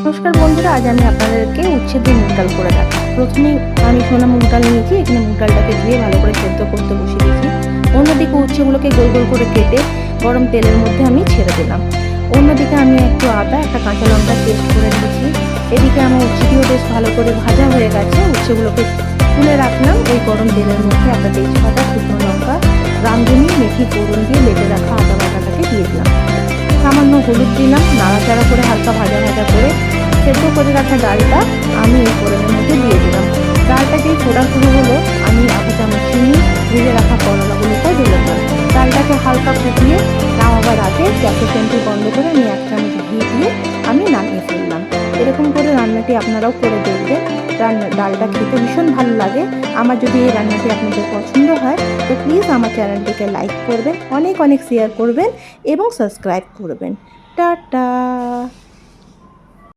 নমস্কার বন্ধুরা, আজ আমি আপনাদেরকে উচ্ছে দিয়ে মুগ ডাল করে দেখাবো। প্রথমে আমি সোনা মুগ ডাল নিয়েছি। এখানে মুগ ডালটাকে ধুয়ে ভালো করে সেদ্ধ করতে বসিয়ে দিয়েছি। অন্যদিকে উচ্ছেগুলোকে গোল গোল করে কেটে গরম তেলের মধ্যে আমি ছেড়ে দিলাম। অন্যদিকে আমি একটু আদা, একটা কাঁচা লঙ্কা পেস্ট করে দিয়েছি। এদিকে আমার উচ্ছেটিও বেশ ভালো করে ভাজা হয়ে গেছে। উচ্ছেগুলোকে তুলে রাখলাম। ওই গরম তেলের মধ্যে একটা তেজপাতা, শুকনো লঙ্কা, রাঁধুনি, মেথি ফোড়ন দিয়ে বেটে রাখা আদা বাটাটাকে দিয়ে দিলাম। সামান্য হলুদ দিলাম। নাড়াচাড়া করে হালকা ভাজা ভাজা করে সেদ্ধ করে রাখা ডালটা আমি এই ফোড়নের মধ্যে দিয়ে দিলাম। ডালটা যেই ফোড়া শুরু হলো, আমি আধা চামচ চিনি, ভেজে রাখা করলাগুলোকেও দিলাম। ডালটাকে হালকা ফুটিয়ে নামাবার আগে গ্যাসের ফ্লেমটি বন্ধ করে আমি 1 চামচ ঘি দিয়ে আমি নামিয়ে ফেললাম। এরকম করে রান্নাটি আপনারাও করে দেখবেন। ডালটা খেতে ভীষণ ভালো লাগে। আমার যদি এই রান্নাটি আপনাদের পছন্দ হয় তো প্লিজ আমার চ্যানেলটিকে লাইক করবেন, অনেক অনেক শেয়ার করবেন এবং সাবস্ক্রাইব করবেন। টাটা।